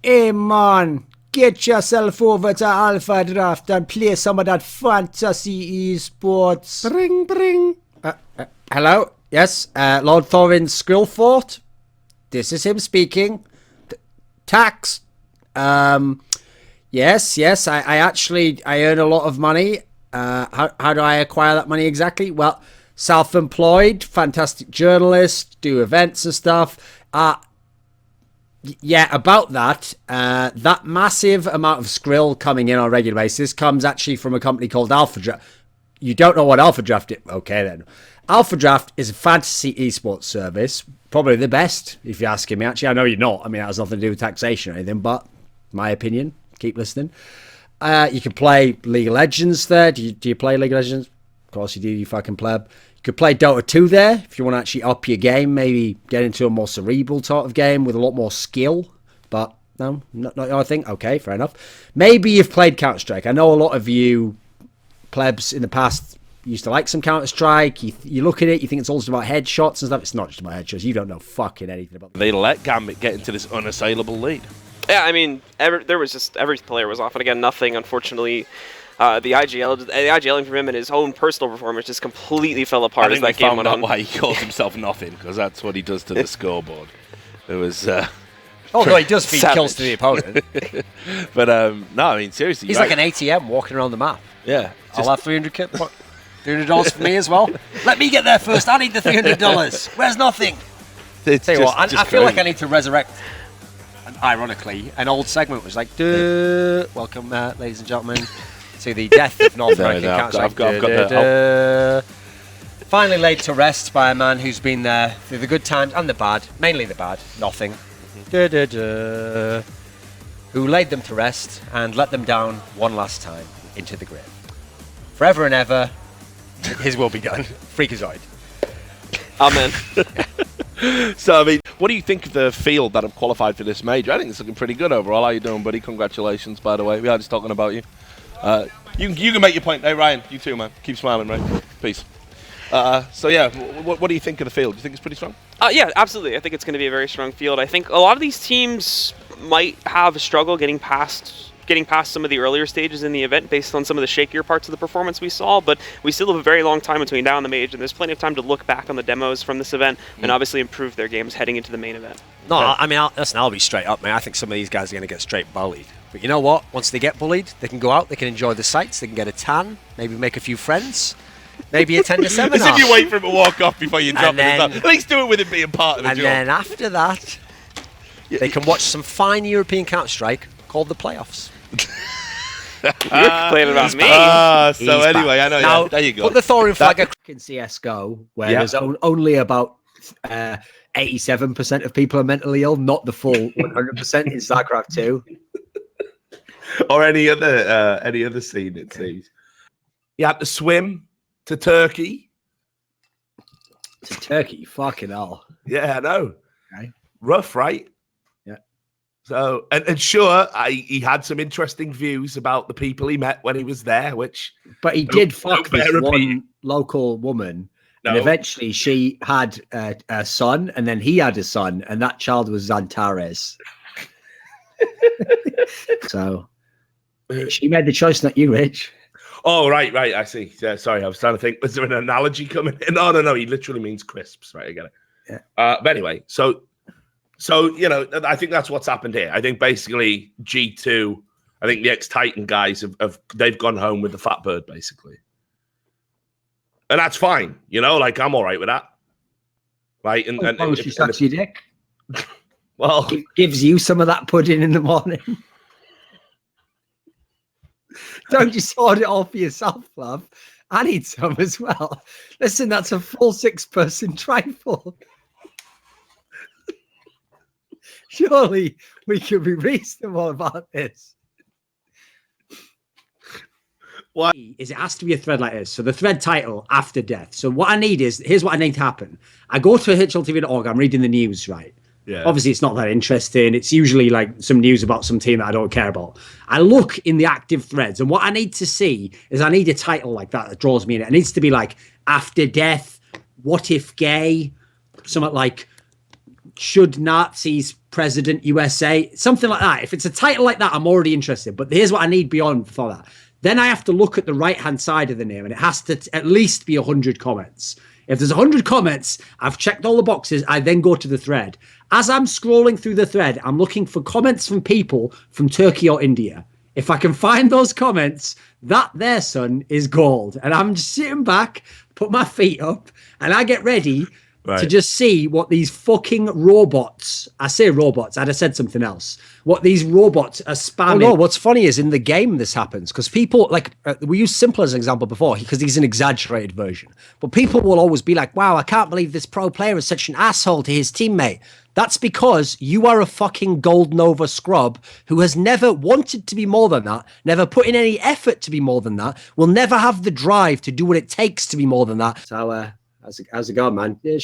Hey man, get yourself over to Alpha Draft and play some of that fantasy esports. Bring, bring. Hello? Yes, Lord Thorin Skrillfort? This is him speaking. Tax. Yes, I earn a lot of money. How do I acquire that money exactly? Well, self-employed, fantastic journalist, do events and stuff. Yeah, about that, that massive amount of Skrill coming in on a regular basis comes actually from a company called Alpha Draft. You don't know what Alpha Draft is? Okay, then. Alpha Draft is a fantasy esports service, probably the best, if you're asking me. Actually, I know you're not. I mean, that has nothing to do with taxation or anything, but my opinion. Keep listening. You can play League of Legends there. Do you play League of Legends? Of course you do, you fucking pleb. You could play Dota 2 there if you want to actually up your game, maybe get into a more cerebral sort of game with a lot more skill. But no, not your thing. Okay, fair enough. Maybe you've played Counter-Strike. I know a lot of you plebs in the past used to like some Counter-Strike. You look at it, you think it's all just about headshots and stuff. It's not just about headshots. You don't know fucking anything about it. They let Gambit get into this unassailable lead. Yeah, I mean, every player was off, and again, nothing, unfortunately. The IGLing from him and his own personal performance just completely fell apart as that game went on. Why he calls himself nothing, because that's what he does to the scoreboard. It was. Although he does feed kills to the opponent. But no, I mean seriously, he's like an ATM walking around the map. Yeah, I'll have $300 for me as well. Let me get there first. I need the $300. Where's nothing? Tell you what, I feel like I need to resurrect. Ironically, an old segment was like, welcome, ladies and gentlemen, to the death of North American Counter-Strike. Finally laid to rest by a man who's been there through the good times and the bad, mainly the bad, nothing. Who laid them to rest and let them down one last time into the grave. Forever and ever, his will be done. Freakazoid. Amen. So, I mean, what do you think of the field that have qualified for this major? I think it's looking pretty good overall. How you doing, buddy? Congratulations, by the way. We are just talking about you. You can make your point. Hey, Ryan, you too, man. Keep smiling, right? Peace. So, yeah, what do you think of the field? Do you think it's pretty strong? Yeah, absolutely. I think it's going to be a very strong field. I think a lot of these teams might have a struggle getting past some of the earlier stages in the event based on some of the shakier parts of the performance we saw, but we still have a very long time between now and the major, and there's plenty of time to look back on the demos from this event and obviously improve their games heading into the main event. No, I mean, I'll be straight up, man. I think some of these guys are going to get straight bullied. But you know what? Once they get bullied, they can go out, they can enjoy the sights, they can get a tan, maybe make a few friends, maybe attend a seminar. As if you wait for him to walk off before you drop him. At least do it with him being part of the job. And then after that, they can watch some fine European Counter-Strike called the playoffs. You're complaining about me. So anyway, I know. Now, there you go. Put the Thorin flag in CSGO, where there's only about 87% of people are mentally ill, not the full 100% in StarCraft 2. Or any other scene, it seems. You had to swim to Turkey. To Turkey? Fucking hell. Yeah, I know. Okay. Rough, right? So, and sure, he had some interesting views about the people he met when he was there, But he did fuck this one local woman, and eventually she had a son, and then he had a son, and that child was Xantares. So, she made the choice, not you, Rich. Oh, right, I see. Sorry, I was trying to think, was there an analogy coming in? No, he literally means crisps, right, I get it. Yeah. But anyway, So, you know, I think that's what's happened here. I think basically G2, I think the ex-Titan guys they've gone home with the fat bird, basically. And that's fine. You know, like, I'm all right with that. Right? And she sucks your dick. Well, it gives you some of that pudding in the morning. Don't just order it all for yourself, love. I need some as well. Listen, that's a full 6-person trifle. Surely we could be reasonable about this. Why is it has to be a thread like this? So the thread title after death. So what I need is, here's what I need to happen. I go to HLTV.org, I'm reading the news, right? Yeah. Obviously it's not that interesting. It's usually like some news about some team that I don't care about. I look in the active threads, and what I need to see is I need a title like that draws me in. It needs to be like after death, what if gay, something like should Nazis President USA, something like that. If it's a title like that, I'm already interested. But here's what I need beyond for that. Then I have to look at the right-hand side of the name, and it has to at least be 100 comments. If there's 100 comments, I've checked all the boxes. I then go to the thread. As I'm scrolling through the thread, I'm looking for comments from people from Turkey or India. If I can find those comments, that there, son, is gold. And I'm just sitting back, put my feet up, and I get ready to just see what these fucking robots, I say robots, I'd have said something else, what these robots are spamming. Oh, no, what's funny is in the game this happens, because people, like, we used Simple as an example before, because he's an exaggerated version. But people will always be like, wow, I can't believe this pro player is such an asshole to his teammate. That's because you are a fucking Gold Nova scrub who has never wanted to be more than that, never put in any effort to be more than that, will never have the drive to do what it takes to be more than that. So, how's it going, man? Yeah,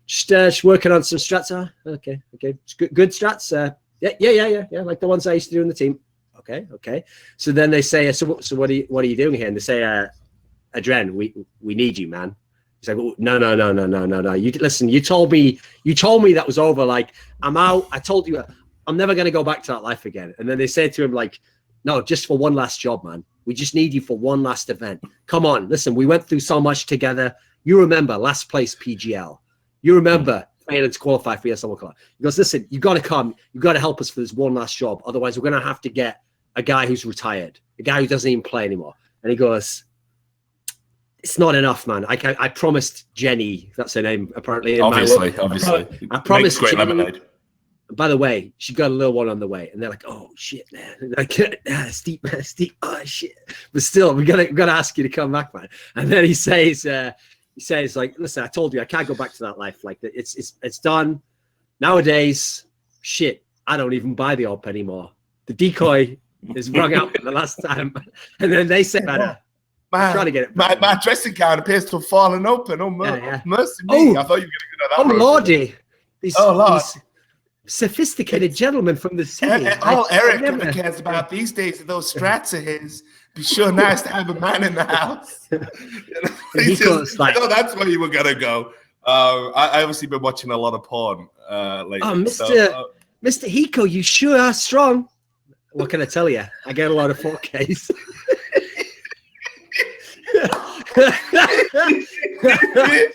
just working on some strats. Okay. It's good strats. Yeah. Like the ones I used to do in the team. Okay. So then they say, so what are you doing here? And they say, Adren, we need you, man. He's like, oh, no. You listen. You told me that was over. Like, I'm out. I told you I'm never going to go back to that life again. And then they say to him, like, no, just for one last job, man. We just need you for one last event. Come on, listen. We went through so much together. You remember last place PGL. You remember failing to qualify for ESL Club. He goes, listen, you got to come. You got to help us for this one last job. Otherwise, we're going to have to get a guy who's retired, a guy who doesn't even play anymore. And he goes, it's not enough, man. I promised Jenny, that's her name, apparently. Obviously. I promised great Jenny. lemonade. By the way, she got a little one on the way, and they're like, "Oh shit, man! Like, steep. Oh shit!" But still, we gotta ask you to come back, man. And then he says, like, "Listen, I told you I can't go back to that life. Like, it's done. Nowadays, shit, I don't even buy the AWP anymore. The decoy is rung out for the last time." And then they say, trying to get it. My dressing gown appears to have fallen open. Oh, mercy me! Oh, I thought you were going to go that. Oh lordy! These sophisticated gentlemen from the city. Eric cares about these days. Those strats of his. Be sure nice to have a man in the house. That's where you were gonna go. I obviously been watching a lot of porn lately. Oh, Mr. Hiko, you sure are strong. What can I tell you? I get a lot of 4Ks.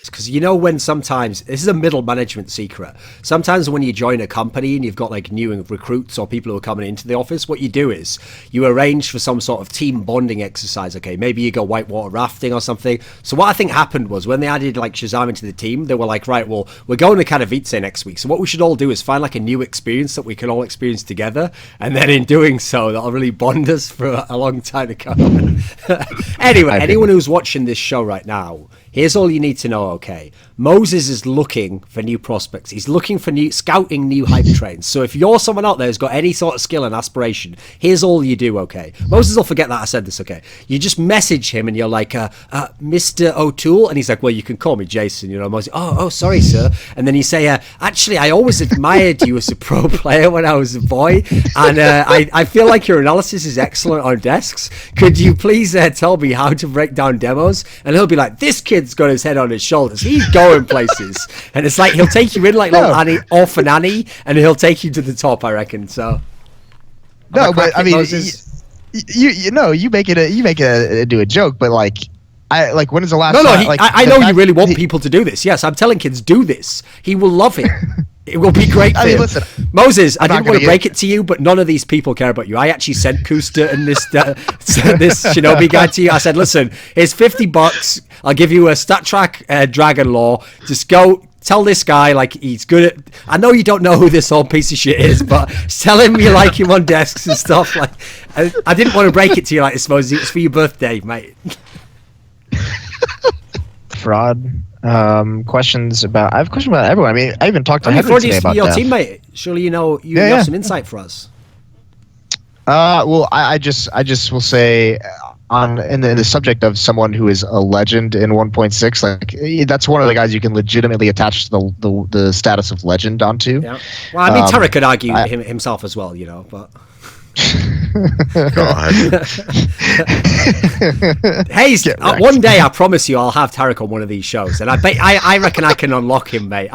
Because you know when sometimes, this is a middle management secret, sometimes when you join a company and you've got like new recruits or people who are coming into the office, what you do is you arrange for some sort of team bonding exercise. Okay, maybe you go whitewater rafting or something. So what I think happened was when they added like Shazam into the team, they were like, right, well, we're going to Katowice next week, so what we should all do is find like a new experience that we can all experience together, and then in doing so that'll really bond us for a long time to come. Anyway, anyone who's watching this show right now, here's all you need to know, okay? Moses is looking for new prospects. He's looking for scouting new hype trains. So if you're someone out there who's got any sort of skill and aspiration, here's all you do, okay? Moses will forget that I said this, okay? You just message him and you're like, Mr. O'Toole, and he's like, well, you can call me Jason, you know. Moses, oh, sorry, sir. And then you say, actually, I always admired you as a pro player when I was a boy, and I feel like your analysis is excellent on desks. Could you please tell me how to break down demos? And he'll be like, this kid's got his head on his shoulders. He's going places. And it's like, he'll take you in like little Annie, orphan Annie, and he'll take you to the top, I reckon. So, no, but I mean, you make it do a joke, but like, when is the last time? I know you really want people to do this. Yes, I'm telling kids, do this. He will love it. It will be great. I mean, listen, Moses, I didn't want to break it to you, but none of these people care about you. I actually sent Kusta and this Shinobi guy to you. I said, listen, here's $50. I'll give you a stat track Dragon Lore. Just go tell this guy, like, he's good at... I know you don't know who this old piece of shit is, but tell him you like him on desks and stuff. Like, I didn't want to break it to you like this, Moses. It was for your birthday, mate. Fraud. Questions about... I have a question about everyone. I mean, I even talked to Henry today about your that. teammate. Surely you know you have some insight for us. Well, I just will say... in the subject of someone who is a legend in 1.6, like that's one of the guys you can legitimately attach the status of legend onto. Yeah. Well, I mean, Tara could argue himself as well, you know, but God. Hey, one day I promise you I'll have Tarek on one of these shows, and I reckon I can unlock him, mate.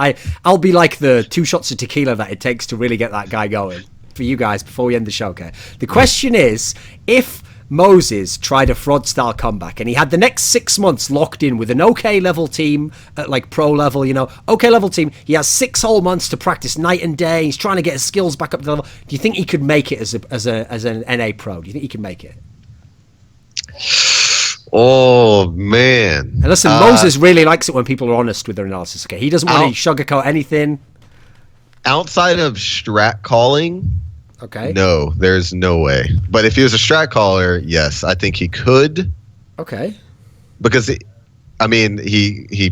I'll be like the 2 shots of tequila that it takes to really get that guy going. For you guys, before we end the show, okay? The question is, if Moses tried a fraud-style comeback and he had the next 6 months locked in with an okay level team at like pro level, okay level team, he has 6 whole months to practice night and day, he's trying to get his skills back up to the level. Do you think he could make it as an NA pro? Do you think he can make it? Oh, man. And listen, Moses really likes it when people are honest with their analysis, okay? He doesn't want to sugarcoat anything. Outside of strat calling, okay, no, there's no way. But if he was a strat caller, yes, I think he could. Okay. Because, he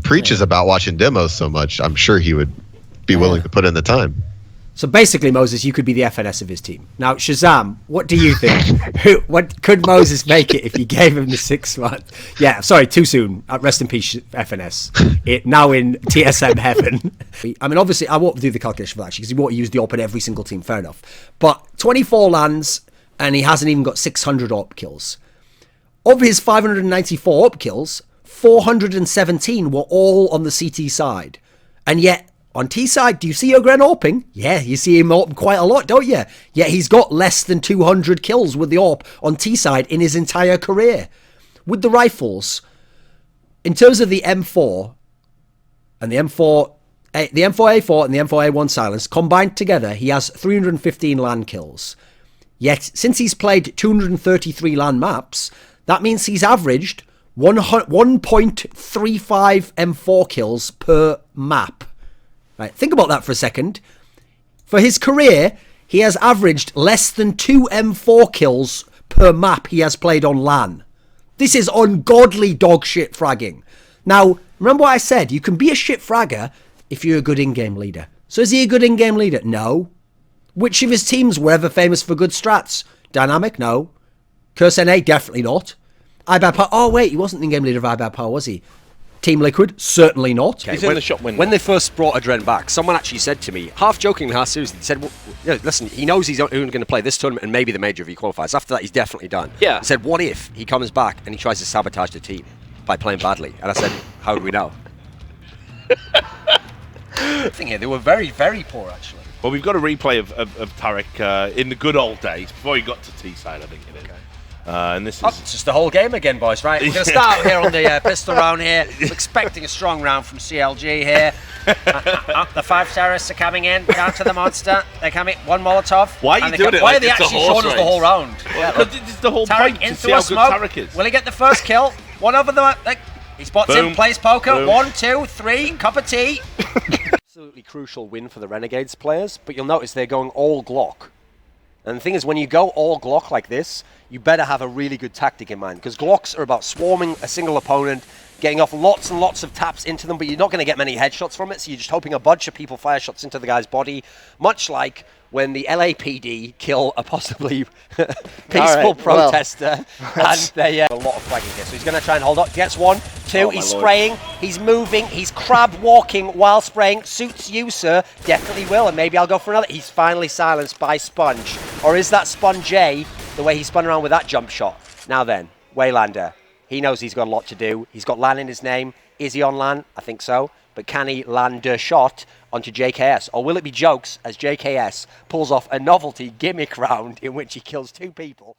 preaches about watching demos so much, I'm sure he would be willing to put in the time. So basically, Moses, you could be the FNS of his team. Now, Shazam, what do you think? What could Moses make it if you gave him the 6 months? Yeah, sorry, too soon. Rest in peace, FNS. Now in TSM heaven. Obviously, I won't do the calculation for that, because he won't use the AWP in every single team, fair enough. But 24 lands, and he hasn't even got 600 AWP kills. Of his 594 AWP kills, 417 were all on the CT side. And yet, on T side, do you see Ogren AWPing? Yeah, you see him AWP quite a lot, don't you? Yet he's got less than 200 kills with the AWP on T side in his entire career. With the rifles, in terms of the M4 and the M4A4 and the M4A1 silence combined together, he has 315 land kills. Yet, since he's played 233 land maps, that means he's averaged 1.35 M4 kills per map. Right, think about that for a second. For his career, he has averaged less than 2 M4 kills per map he has played on LAN. This is ungodly dog shit fragging. Now, remember what I said? You can be a shit fragger if you're a good in-game leader. So is he a good in-game leader? No. Which of his teams were ever famous for good strats? Dynamic? No. Curse NA? Definitely not. iBad Power? Oh, wait, he wasn't the in-game leader of iBad Power, was he? Team Liquid? Certainly not. He's in the shop window. When they first brought Adren back, someone actually said to me, half jokingly, half seriously, said, well, listen, he knows he's only going to play this tournament and maybe the major if he qualifies. After that, he's definitely done. Yeah. He said, what if he comes back and he tries to sabotage the team by playing badly? And I said, how do we know? I think they were very, very poor, actually. Well, we've got a replay of Tarek in the good old days, before he got to T-side, I think it is. Okay. And this is... It's just the whole game again, boys, right? We're going to start here on the pistol round here. We're expecting a strong round from CLG here. The 5 terrorists are coming in, down to the monster. They're coming, 1 Molotov. Why are you doing it Why like are they it's a actually horse showing us the whole round? Because it's the whole Tarek point, to into see how a good smoke. Tarek is. Will he get the first kill? One over the... He spots Boom. him, plays poker. Boom. 1, 2, 3, cup of tea. Absolutely crucial win for the Renegades players, but you'll notice they're going all Glock. And the thing is, when you go all Glock like this, you better have a really good tactic in mind, because Glocks are about swarming a single opponent, getting off lots and lots of taps into them, but you're not going to get many headshots from it, so you're just hoping a bunch of people fire shots into the guy's body, much like when the LAPD kill a possibly peaceful protester, and they a lot of flagging here. So he's going to try and hold on. Gets 1, 2, he's spraying, he's moving, he's crab walking while spraying. Suits you, sir. Definitely will, and maybe I'll go for another. He's finally silenced by Sponge. Or is that Sponge A, the way he spun around with that jump shot? Now then, Waylander. He knows he's got a lot to do. He's got LAN in his name. Is he on LAN? I think so. But can he land a shot onto JKS? Or will it be jokes as JKS pulls off a novelty gimmick round in which he kills 2 people?